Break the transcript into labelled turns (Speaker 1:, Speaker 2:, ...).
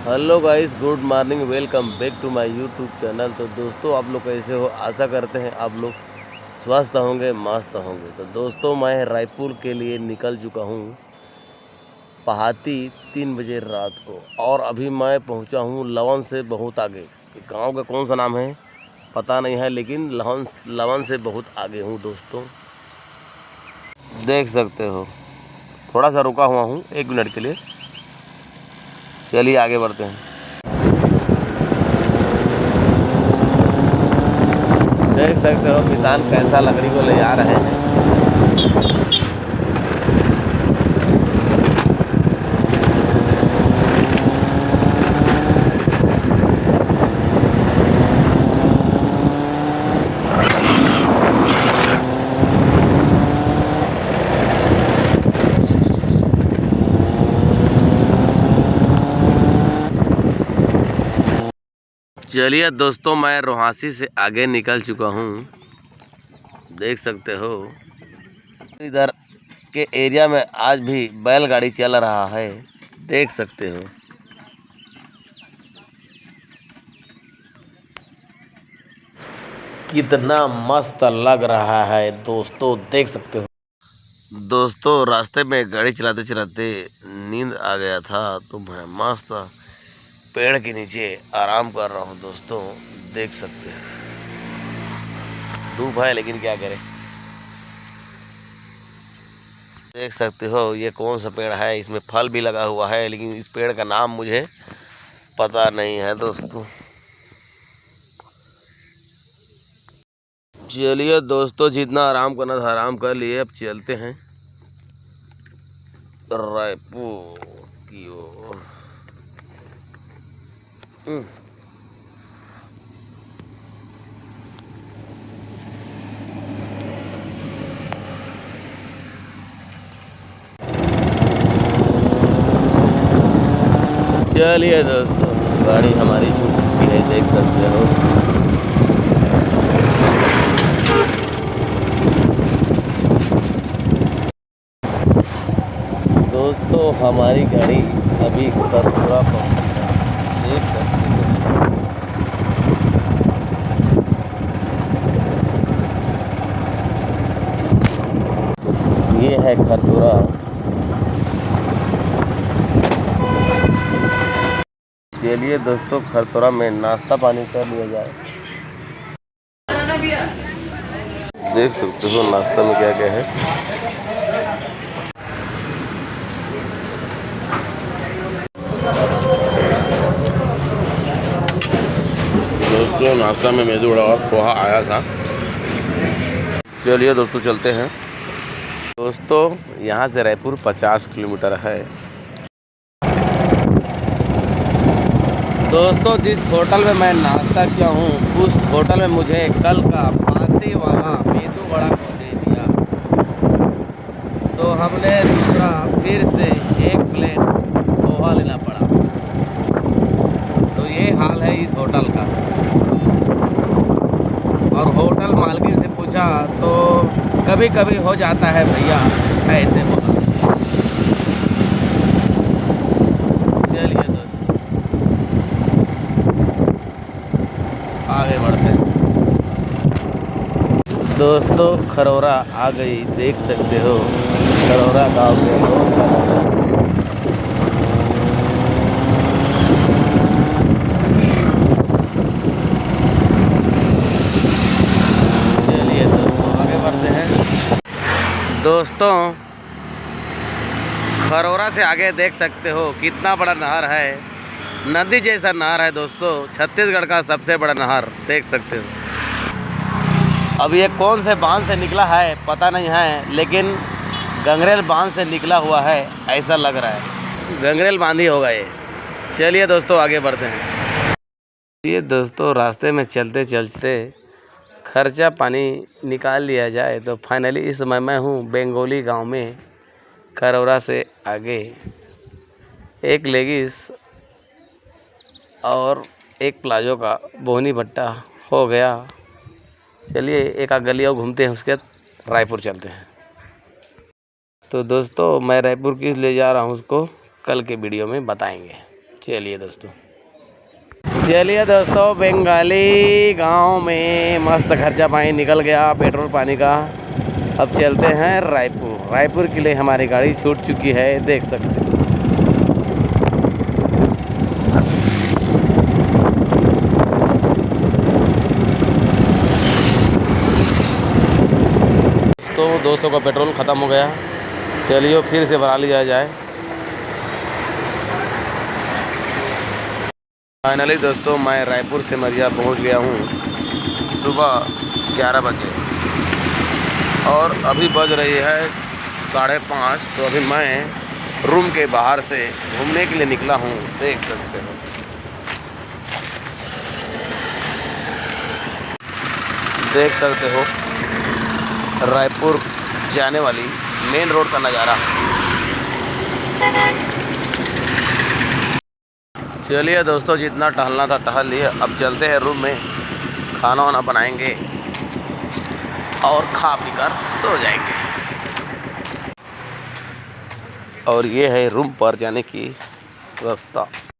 Speaker 1: Hello guys, good morning, welcome back to my YouTube channel. तो दोस्तों, आप लोग कैसे हो? आशा करते हैं आप लोग स्वस्थ होंगे, मस्त होंगे। तो दोस्तों, मैं रायपुर के लिए निकल चुका हूँ पहाती 3 बजे रात को, और अभी मैं पहुँचा हूँ लवन से बहुत आगे। गांव का कौन सा नाम है पता नहीं है, लेकिन लवन से बहुत आगे हूँ दोस्तों, देख सकते हो। थोड़ा सा रुका हुआ हूँ 1 मिनट के लिए। चलिए आगे बढ़ते हैं। देख सकते हो किसान कैसा लकड़ी को ले जा रहे हैं। चलिए दोस्तों, मैं रोहासी से आगे निकल चुका हूँ, देख सकते हो। इधर के एरिया में आज भी बैलगाड़ी चल रहा है, देख सकते हो। कितना मस्त लग रहा है दोस्तों, देख सकते हो। दोस्तों, रास्ते में गाड़ी चलाते चलाते नींद आ गया था, तो मैं मस्त पेड़ के नीचे आराम कर रहा हूँ दोस्तों, देख सकते हैं। धूप है लेकिन क्या करें। देख सकते हो ये कौन सा पेड़ है, इसमें फल भी लगा हुआ है, लेकिन इस पेड़ का नाम मुझे पता नहीं है दोस्तों। चलिए दोस्तों, जितना आराम करना था आराम कर लिए, अब चलते हैं रायपुर की ओर। चलिए दोस्तों, गाड़ी हमारी छूट चुकी है, देख सकते हो। दोस्तों, हमारी गाड़ी अभी खरपुरा पहुंची है, देख सकते हो। ये है खरपुरा। चलिए दोस्तों, खरपुरा में नाश्ता पानी कर लिया जाए। देख सकते हो नाश्ता में क्या क्या है। दोस्तों, नाश्ता में मेदू वड़ा और पोहा आया था। चलिए दोस्तों, चलते हैं। दोस्तों, यहाँ से रायपुर 50 किलोमीटर है। दोस्तों, जिस होटल में मैं नाश्ता किया हूँ, उस होटल में मुझे कल का फांसी वाला मेदू वड़ा को दे दिया, तो हमने दूसरा फिर से 1 प्लेट पोहा लेना पड़ा। तो ये हाल है इस होटल का। और होटल मालकिन से पूछा तो कभी कभी हो जाता है भैया, ऐसे बोला। चलिए दोस्तों, आगे बढ़ते हैं। दोस्तों, खरौरा आ गई, देख सकते हो। खरौरा गाँव के लोग। चलिए दोस्तों, आगे बढ़ते हैं। दोस्तों, खरौरा से आगे देख सकते हो कितना बड़ा नहर है, नदी जैसा नहर है दोस्तों। छत्तीसगढ़ का सबसे बड़ा नहर, देख सकते हो। अब ये कौन से बांध से निकला है पता नहीं है, लेकिन गंगरेल बांध से निकला हुआ है, ऐसा लग रहा है। गंगरेल बांध ही होगा ये। चलिए दोस्तों, आगे बढ़ते हैं। ये दोस्तों, रास्ते में चलते चलते खर्चा पानी निकाल लिया जाए, तो फाइनली इस समय मैं हूँ बेंगोली गांव में। खरौरा से आगे एक लेगिस और एक प्लाजो का बोहनी भट्टा हो गया। चलिए एक आध गली और घूमते हैं, उसके बाद रायपुर चलते हैं। तो दोस्तों, मैं रायपुर किस ले जा रहा हूँ उसको कल के वीडियो में बताएंगे। चलिए दोस्तों बंगाली गांव में मस्त खर्चा पानी निकल गया पेट्रोल पानी का। अब चलते हैं रायपुर के लिए हमारी गाड़ी छूट चुकी है, देख सकते हैं। तो 200 का पेट्रोल ख़त्म हो गया, चलिए फिर से भरा लिया जाए। फाइनली दोस्तों मैं रायपुर सिमरिया पहुंच गया हूं सुबह 11 बजे और अभी बज रही है 5:30। तो अभी मैं रूम के बाहर से घूमने के लिए निकला हूं, देख सकते हो। देख सकते हो रायपुर जाने वाली मेन रोड का नज़ारा। चलिए दोस्तों जितना टहलना था टहल लिए, अब चलते हैं रूम में, खाना वाना बनाएंगे और खा पी कर सो जाएंगे। और ये है रूम पर जाने की रास्ता।